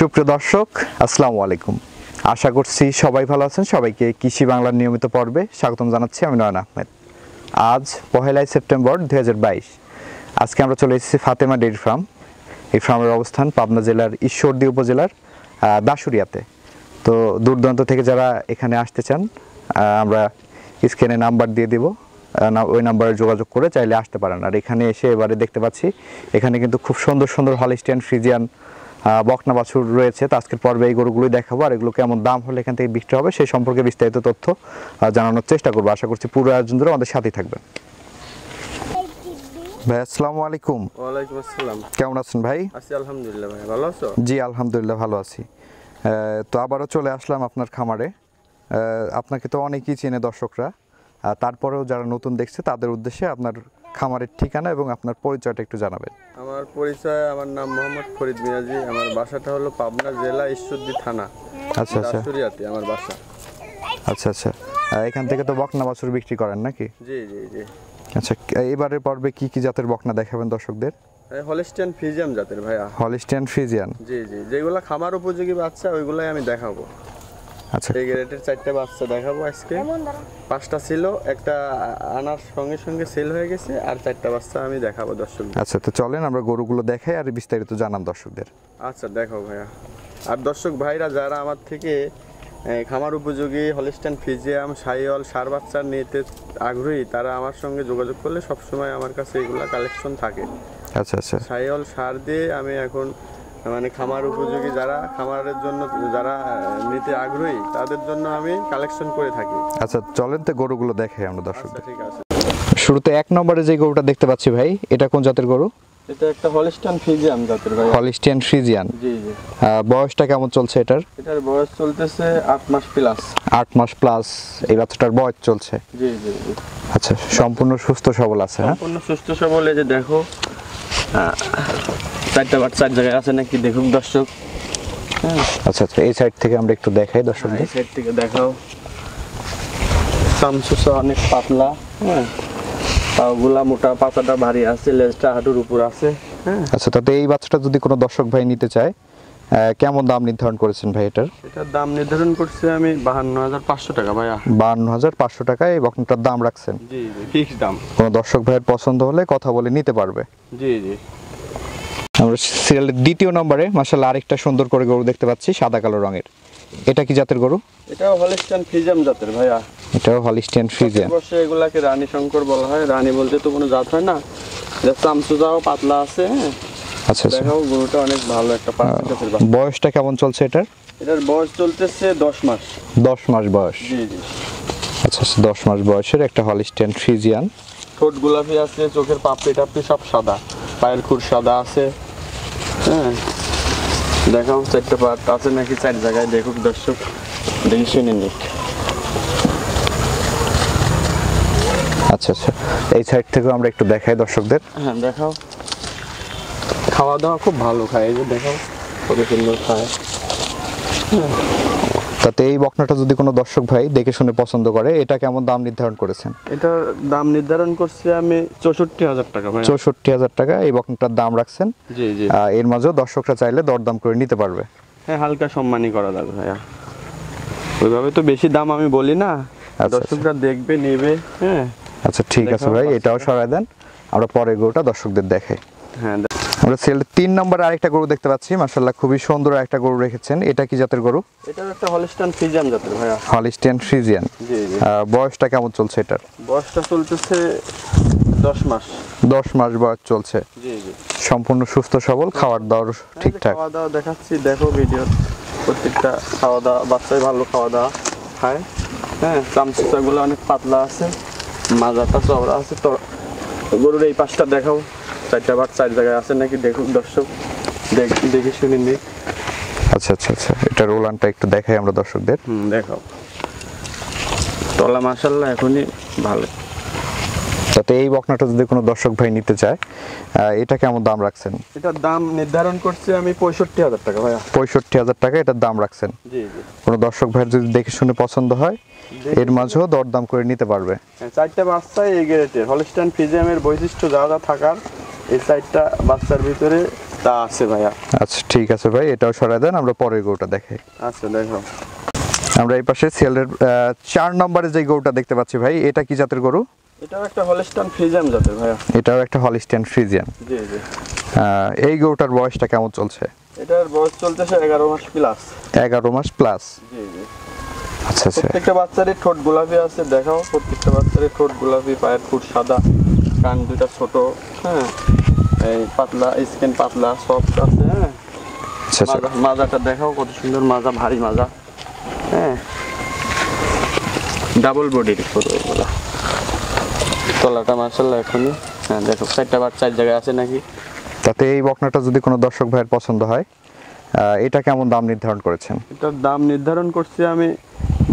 সুপ্রিয় দর্শক আসসালামু আলাইকুম। আশা করছি সবাই ভালো আছেন। সবাইকে কৃষি বাংলার নিয়মিত পর্বে স্বাগতম জানাচ্ছি। আমি নয়ন আহমেদ। আজ 1 সেপ্টেম্বর 2022। আজকে আমরা চলে এসেছি ফাতেমা ডেইরি ফার্ম। এই ফার্মের অবস্থান পাবনা জেলার ঈশ্বরদী উপজেলার দাসুরিয়াতে। তো দূর দূরান্ত থেকে যারা এখানে আসতে চান আমরা স্ক্রিনে নাম্বার দিয়ে দেব, ওই নাম্বারে যোগাযোগ করে চাইলে আসতে পারেন। আর এখানে এসে এবারে দেখতে পাচ্ছি এখানে কিন্তু খুব সুন্দর সুন্দর হলিস্টিয়ান ফ্রিজিয়ান বকনা বাছুর রয়েছে। তো আজকের পর্বে এই গরুগুলোই দেখাবো, আর এগুলো কেমন দাম হলে এখান থেকে বিক্রি হবে সেই সম্পর্কে বিস্তারিত তথ্য জানানোর চেষ্টা করবো। আশা করছি পুরো আয়োজন ধরে আমাদের সাথেই থাকবেন। ভাই আসসালামু আলাইকুম। ওয়ালাইকুম আসসালাম। কেমন আছেন ভাই? আছি আলহামদুলিল্লাহ। ভাই ভালো আছো? জি আলহামদুলিল্লাহ ভালো আছি। তো আবারও চলে আসলাম আপনার খামারে। আপনাকে তো অনেকেই চেনে দর্শকরা, তারপরেও যারা নতুন দেখছে তাদের উদ্দেশ্যে আপনার খামারের ঠিকানা এবং আপনার পরিচয়টা একটু জানাবেন। আমার পরিচয়, আমার নাম মোহাম্মদ ফরিদ মিয়াজি। আমার বাসাটা হলো পাবনা জেলা ঈশ্বরদী থানা। আচ্ছা আচ্ছা, দাসুরিয়াতে আমার বাসা। আচ্ছা আচ্ছা, এখান থেকে তো বকনা বাছুর বিক্রি করেন নাকি? জি জি জি। আচ্ছা, এবারের পর্বে কি কি জাতের বকনা দেখাবেন দর্শকদের? হলিস্টিয়ান ফ্রিজিয়ান জাতের ভাইয়া। হলিস্টিয়ান ফ্রিজিয়ান, জি জি, যেগুলো খামার উপযোগী বাচ্চা ওইগুলাই আমি দেখাবো। আচ্ছা, এই গ্রেডের 4টা বাচ্চা দেখাবো আজকে। 5টা ছিল, একটা আনার সঙ্গে সঙ্গে সেল হয়ে গেছে, আর 4টা বাচ্চা আমি দেখাবো দর্শকদের। আচ্ছা, তো চলেন আমরা গরুগুলো দেখাই আর বিস্তারিত জানান দর্শকদের। আচ্ছা দেখাও ভাইয়া। আর দর্শক ভাইরা যারা আমার থেকে খামার উপযোগী হলিস্টিয়ান ফ্রিজিয়ান শাহিওয়াল ষাঁড় বাচ্চা নিতে আগ্রহী, তারা আমার সঙ্গে যোগাযোগ করলে সবসময় আমার কাছে এগুলা কালেকশন থাকে। আচ্ছা আচ্ছা, শাহিওয়াল ষাঁড় দিয়ে আমি এখন মানে খামার উপযোগী যারা খামারের জন্য যারা নিতে আগ্রহী তাদের জন্য আমি কালেকশন করে থাকি। আচ্ছা চলেন তো গরুগুলো দেখাই আমরা দর্শকদের। ঠিক আছে। শুরুতে 1 নম্বরে যে গরুটা দেখতে পাচ্ছি ভাই, এটা কোন জাতের গরু? এটা একটা হলিস্টিয়ান ফ্রিজিয়ান জাতের ভাই। হলিস্টিয়ান ফ্রিজিয়ান, জি জি। বয়সটা কেমন চলছে এটার? এটার বয়স চলতেছে 8 মাস প্লাস। 8 মাস প্লাস এই বাচ্চাটার বয়স চলছে। জি জি জি। আচ্ছা, সম্পূর্ণ সুস্থ সবল আছে? হ্যাঁ, সম্পূর্ণ সুস্থ সবল। এই যে দেখো 4টা বাচ্চা এক জায়গায় আছে নাকি দেখুক দর্শক। আচ্ছা আচ্ছা, এই সাইড থেকে আমরা একটু দেখাই দর্শকদের। এই সাইড থেকে দেখাও। সামসুসা অনেক পাতলা, হ্যাঁ, পাগুলা মোটা, পাতাটা ভারী আছে, লেজটা হাঁটুর উপর আছে। আচ্ছা, তাতে এই বাচ্চাটা যদি কোনো দর্শক ভাই নিতে চায় কেমন দাম নির্ধারণ করেছেন ভাই এটার? এটার দাম নির্ধারণ করছি আমি 52,500 টাকা ভাইয়া। 52,500 টাকায় এই বকনাটার দাম রাখছেন? জি জি, ফিক্স দাম। কোনো দর্শক ভাইয়ের পছন্দ হলে কথা বলে নিতে পারবে। জি জি। আমরা সিরিয়ালের 2 নম্বরে মাশাআল্লাহ আরেকটা সুন্দর করে গরু দেখতে পাচ্ছি, সাদা কালো রঙের। এটা কি জাতের গরু? এটাও হলিস্টিয়ান ফ্রিজিয়ান জাতের ভাইয়া। এটাও হলিস্টিয়ান ফ্রিজিয়ান। অবশ্য এগুলাকে রানী শঙ্কর বলা হয়। রানী বলতে তো কোনো জাত হয় না। এটা সামসুসাও পাতলা আছে। হ্যাঁ, আচ্ছা আচ্ছা, দেখাও গরুটা অনেক ভালো একটা পার্সেন্টেজের বাচ্চা। বয়সটা কেমন চলছে এটার? এটার বয়স চলতেছে 10 মাস। 10 মাস বয়স। জি জি। আচ্ছা, 10 মাস বয়সের একটা হলিস্টিয়ান ফ্রিজিয়ান। ঠোঁট গোলাপি আছে, চোখের পাপড়ি টাপড়ি সব সাদা, পায়ের খুর সাদা আছে। হ্যাঁ, দেখাও 4টা পাট আছে নাকি 4 জায়গায় দেখুক দর্শক, দেখি শুনে নিক। আচ্ছা আচ্ছা, এই সাইড থেকে আমরা একটু দেখাই দর্শকদের। হ্যাঁ দেখাও। খাওয়া দাওয়া খুব ভালো খায়, এই যে দেখাও কত সুন্দর খায়। তাতে এই বকনাটা যদি কোনো দর্শক ভাই দেখে শুনে পছন্দ করে, এটা কেমন দাম নির্ধারণ করেছেন? এটার দাম নির্ধারণ করছি আমি 64,000 টাকা ভাই। 64,000 টাকা এই বকনাটার দাম রাখছেন? জি জি। এর মাঝেও দর্শকরা চাইলে দরদাম করে নিতে পারবে? হ্যাঁ, হালকা সম্মানই করা যাবে ভাইয়া। ওইভাবে তো বেশি দাম আমি বলি না, দর্শকরা দেখবে নেবে। হ্যাঁ আচ্ছা ঠিক আছে ভাই, এটাও সরাই দেন, আমরা পরে গরুটা দর্শকদের দেখাই। হ্যাঁ, আমরা সিরিয়ালের 3 নম্বরে আরেকটা গরু দেখতে পাচ্ছি, মাশাআল্লাহ খুবই সুন্দর একটা গরু রেখেছেন। এটা কি জাতের গরু? এটা একটা হলিস্টিয়ান ফ্রিজিয়ান জাতের ভাইয়া। Holstein Friesian. জি জি। বয়সটা কেমন চলছে এটার? বয়সটা চলতেছে 10 মাস। 10 মাস বয়স চলছে। জি জি। সম্পূর্ণ সুস্থ সবল, খাওয়ার দাওয়ার ঠিকঠাক? খাওয়া দাওয়া দেখাচ্ছি, দেখো ভিডিও। প্রত্যেকটা খাওয়া দাওয়া বাচ্চাই ভালো খাওয়া দাওয়া খায়। হ্যাঁ, চামচুচাগুলো অনেক পাতলা আছে, মাজাটা চওড়া আছে। তো গরুর এই পাশটা দেখাও, 4টা বাট 4 জায়গায় আছে নাকি দেখুক দর্শক, দেখে শুনে নিক। আচ্ছা আচ্ছা আচ্ছা, এটার ওলানটা একটু দেখাই আমরা দর্শকদের। দেখাও। তলা মাশাআল্লাহ এখনই ভালো। তাতে এই বকনাটা যদি কোনো দর্শক ভাই নিতে চায়, এটা কেমন দাম রাখছেন? এটার দাম নির্ধারণ করছি আমি 65,000 টাকা ভাইয়া। 65,000 টাকা এটার দাম রাখছেন? জি জি। কোনো দর্শক ভাইয়ের যদি দেখে শুনে পছন্দ হয়, এর মাঝেও দরদাম করে নিতে পারবে? 4টা বাচ্চা এই গ্রেডের হলিস্টিয়ান ফ্রিজিয়ানের বৈশিষ্ট্য যা যা থাকার, এই 4টা বাচ্চার ভিতরে তা আছে ভাইয়া। আচ্ছা ঠিক আছে ভাই, এটাও সরাই দেন, আমরা পরের গরুটা দেখাই। আচ্ছা দেখো, আমরা এই পাশে সিরিয়ালের 4 নম্বরে যে গরুটা দেখতে পাচ্ছি ভাই, এটা কি জাতের গরু? এটাও একটা হলস্টাইন ফ্রিজিয়ান জাতের ভাইয়া। এটাও একটা হলিস্টিয়ান ফ্রিজিয়ান। জি জি। এই গরুটার বয়সটা কেমন চলছে? এটার বয়স চলতেছে 11 মাস প্লাস। 11 মাস প্লাস। জি জি। আচ্ছা আচ্ছা। প্রত্যেকটা বাচ্চারই ঠোঁট গোলাপি আছে, দেখাও। প্রত্যেকটা বাচ্চারই ঠোঁট গোলাপি, পায়ের ফুট সাদা, কান দুটা ছোট, হ্যাঁ, এই পাতলা স্কিন, পাতলা সফট আছে, হ্যাঁ। আচ্ছা আচ্ছা। মাজাটা দেখাও, কত সুন্দর মাজা, ভারী মাজা, হ্যাঁ, ডাবল বডির পুরো এগুলো। তলাটা মাশাআল্লাহ এখনই, হ্যাঁ দেখো 4টা বার 4 জায়গায় আছে নাকি। তাতে এই বকনাটা যদি কোনো দর্শক ভাইয়ের পছন্দ হয়, এটা কেমন দাম নির্ধারণ করেছেন? এটার দাম নির্ধারণ করছি আমি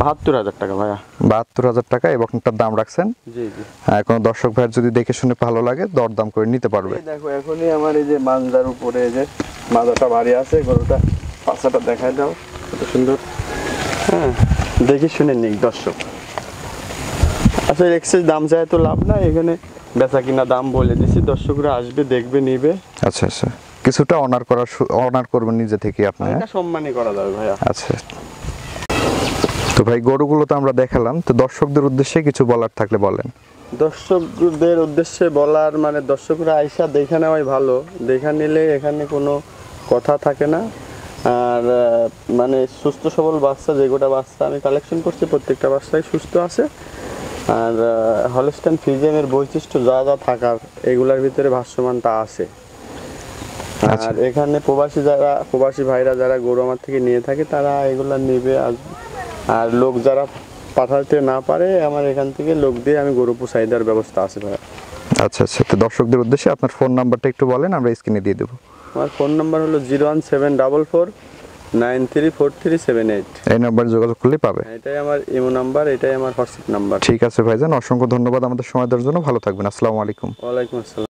72,000 টাকা ভাইয়া। 72,000 টাকা এই বকনাটার দাম রাখছেন। জি জি। কোনো দর্শক ভাইয়ের যদি দেখে শুনে ভালো লাগে, দরদাম করে নিতে পারবে। এই দেখো এখনই আমার এই যে মানজার উপরে এই যে মাজাটা ভারী আছে, গরুটা পাছাটা দেখায় দাও, কত সুন্দর, হ্যাঁ, দেখি শুনে নিক দর্শক। আচ্ছা এক্সেস দাম চাই তো লাভ নাই, এখানে বেচা কিনা দাম বলে দিছি, দর্শকরা আসবে, দেখবে, নিবে। আচ্ছা আচ্ছা, কিছুটা অনার করবেন নিজে থেকে আপনি। এটা সম্মানই করা যাবে ভাইয়া। আচ্ছা, তো ভাই গরুগুলো তো আমরা দেখালাম, তো দর্শকদের উদ্দেশ্যে কিছু বলার থাকলে বলেন। দর্শকদের উদ্দেশ্যে বলার মানে, দর্শকরা আইসা দেখে নেওয়াই ভালো, দেখা নিলে এখানে কোনো কথা থাকে না। আর মানে সুস্থ সবল বাচ্চা, যে গোটা বাচ্চা আমি কালেকশন করছি প্রত্যেকটা বাচ্চাই সুস্থ আছে। আর হলস্টাইন ফ্রিজিয়ানের বৈশিষ্ট্য যা যা থাকার, এগুলার ভিতরে ভাষ্যমানটা আছে। আচ্ছা। আর এখানে প্রবাসী ভাইরা যারা গরু আমার থেকে নিয়ে থাকে, তারা এগুলা নেবে। আর লোক যারা পাঠাতে না পারে, আমার এখান থেকে লোক দিয়ে আমি গরু পোষাই দেওয়ার ব্যবস্থা আছে ভাইয়া। আচ্ছা আচ্ছা, তো দর্শকদের উদ্দেশ্যে আপনার ফোন নাম্বারটা একটু বলেন, আমরা স্ক্রিনে দিয়ে দেবো। আমার ফোন নাম্বার হলো 01744934378। এই নাম্বারে যোগাযোগ করলেই পাবে। এটাই আমার ইমো নাম্বার, এটাই আমার হোয়াটসঅ্যাপ নাম্বার। ঠিক আছে ভাইজান, অসংখ্য ধন্যবাদ আমাদের সময় দেওয়ার জন্য। ভালো থাকবেন। আসসালামু আলাইকুম। ওয়ালাইকুম আসসালাম।